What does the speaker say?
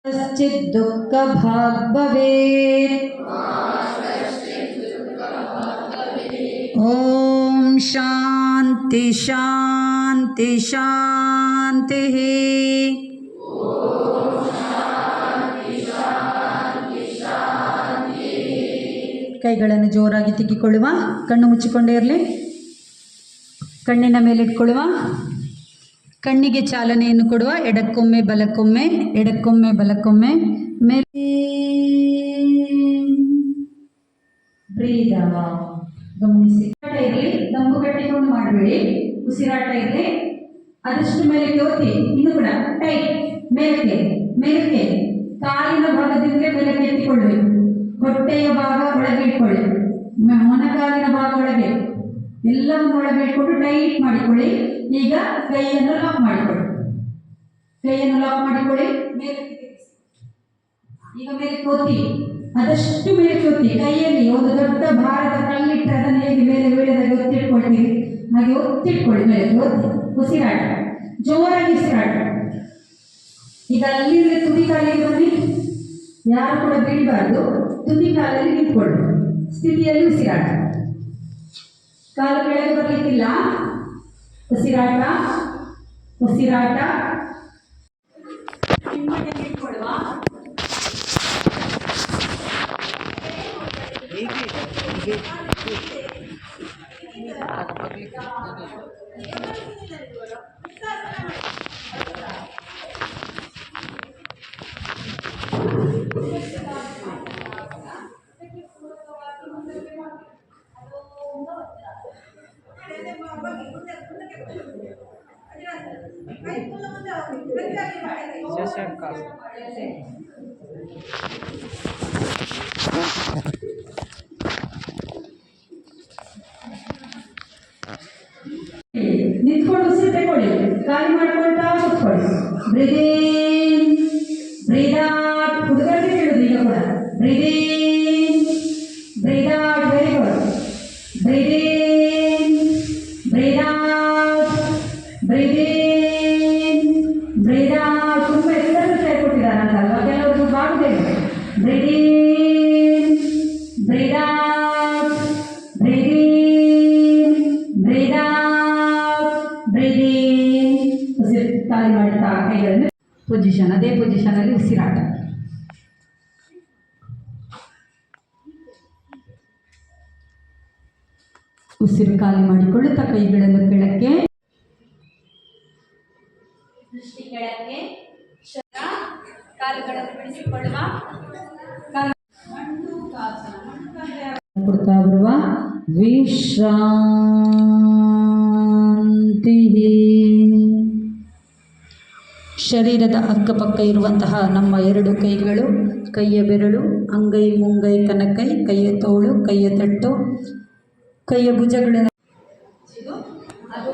कश्चित् दुःखभाग् भवेत्। ॐ शान्ति शान्ति शान्तिः। ಕೈಗಳನ್ನು ಜೋರಾಗಿ ತಿಕ್ಕಿಕೊಳ್ಳುವ, ಕಣ್ಣು ಮುಚ್ಚಿಕೊಂಡೇ ಇರಲಿ. ಕಣ್ಣಿನ ಮೇಲೆ ಇಟ್ಕೊಳ್ಳುವ, ಕಣ್ಣಿಗೆ ಚಾಲನೆಯನ್ನು ಕೊಡುವ. ಎಡಕ್ಕೊಮ್ಮೆ ಬಲಕ್ಕೊಮ್ಮೆ, ಎಡಕ್ಕೊಮ್ಮೆ ಬಲಕ್ಕೊಮ್ಮೆ. ಮೇಲೆ ಬ್ರೀದ್ ಗಮನಿಸಿ. ಇರಲಿ, ದಮ್ಮು ಕಟ್ಟಿಕೊಂಡು ಮಾಡಬೇಡಿ. ಉಸಿರಾಟ ಇರಲಿ. ಆದಷ್ಟು ಮೇಲಕ್ಕೆ ಒತ್ತಿ. ಇನ್ನು ಕೂಡ ಟೈಟ್. ಮೇಲಕ್ಕೆ ಮೇಲಕ್ಕೆ ಕಾಲಿನ ಭಾಗದಿಂದ ಮೇಲಕ್ಕೆ ಎತ್ತಿಕೊಳ್ಳಬೇಕು. ಹೊಟ್ಟೆಯ ಭಾಗ ಒಳಗೆ ಇಟ್ಕೊಳ್ಳಿ. ಮೊಣಕಾಲಿನ ಭಾಗ ಒಳಗೆ ಎಲ್ಲವನ್ನು ಒಳಗೆ ಇಟ್ಕೊಂಡು ಟೈಟ್ ಮಾಡಿಕೊಳ್ಳಿ. ಈಗ ಕೈಯನ್ನು ಲಾಕ್ ಮಾಡಿಕೊಳ್ಳಿ. ಕೈಯನ್ನು ಲಾಕ್ ಮಾಡಿಕೊಳ್ಳಿ. ಮೇಲಕ್ಕೆ ಈಗ ಮೇಲೆ ಒತ್ತಿ. ಆದಷ್ಟು ಮೇಲೆ ಒತ್ತಿ. ಕೈಯಲ್ಲಿ ಒಂದು ದೊಡ್ಡ ಭಾರದ ಕಲ್ಲಿಟ್ಟರೆ ಅದನ್ನು ಹೇಗೆ ಮೇಲೆ ಬೀಳದಾಗ ಒತ್ತಿಟ್ಕೊಳ್ತೀವಿ ಹಾಗೆ ಒತ್ತಿಟ್ಕೊಳ್ಳಿ. ಮೇಲೆ ಒತ್ತಿ. ಉಸಿರಾಟ ಜೋರಾಗಿ ಉಸಿರಾಟ. ಈಗ ಅಲ್ಲಿಂದ ತುದಿ ಕಾಲಿಗೆ ಬನ್ನಿ. ಯಾರು ಕೂಡ ಬೀಳಬಾರ್ದು. ತುದಿ ಕಾಲಲ್ಲಿ ನಿಂತ್ಕೊಳ್ಳಿ. ಸ್ಥಿತಿಯಲ್ಲಿ ಉಸಿರಾಟ. ಕಾಲು ಕೆಳಗೆ ಬರಲಿಕ್ಕಿಲ್ಲ. ಉಸಿರಾಟ ಉಸಿರಾಟ. ನಿಂತ್ಕೊಳ್ಳುವ. ನಿಂತ್ಕೊಂಡು ಉಸಿರು ತಗೊಳ್ಳಿ. ಖಾಲಿ ಮಾಡ್ಕೊಳ್ತಾ ಕೂತ್ಕೊಳ್ಳಿ. Breathe in breathe out. ಹುಡುಗರಿಗೆ ಹೇಳುದು ಈಗ ಕೂಡ. Breathe in breathe out. Very good. Breathe in breathe out. Breathe in breathe out. ತುಂಬ ಎಲ್ಲರೂ ಸೇರ್ಕೊಟ್ಟಿದ್ದಾರಂತಲ್ವಾ, ಕೆಲವರು ಬಾಗುದಿಲ್ಲ. ಬ್ರೀದ್ in breathe out. Breathe in breathe out. Breathe ಇನ್. ಉಸಿರು ಖಾಲಿ ಮಾಡ್ತಾ ಕೈಗಳನ್ನು ಪೊಸಿಷನ್, ಅದೇ ಪೊಸಿಷನ್ ಅಲ್ಲಿ ಉಸಿರಾಟ. ಉಸಿರು ಖಾಲಿ ಮಾಡಿಕೊಳ್ಳುತ್ತಾ ಕೈಗಳನ್ನು ಕೆಳಕ್ಕೆ, ದೃಷ್ಟಿ ಕೆಳಕ್ಕೆ, ಕಾಲುಗಳನ್ನು ಬಿಡಿಸಿಕೊಳ್ಳುವ. ಕೊಡ್ತಾ ಬರುವ ವಿಶ್ರಾಂತಿ. ಶರೀರದ ಅಕ್ಕಪಕ್ಕ ಇರುವಂತಹ ನಮ್ಮ ಎರಡು ಕೈಗಳು, ಕೈಯ ಬೆರಳು, ಅಂಗೈ ಮುಂಗೈ ಕನಕೈ, ಕೈಯ ತೋಳು, ಕೈಯ ತಟ್ಟು, ಕೈಯ ಭುಜಗಳನ್ನು ಅದು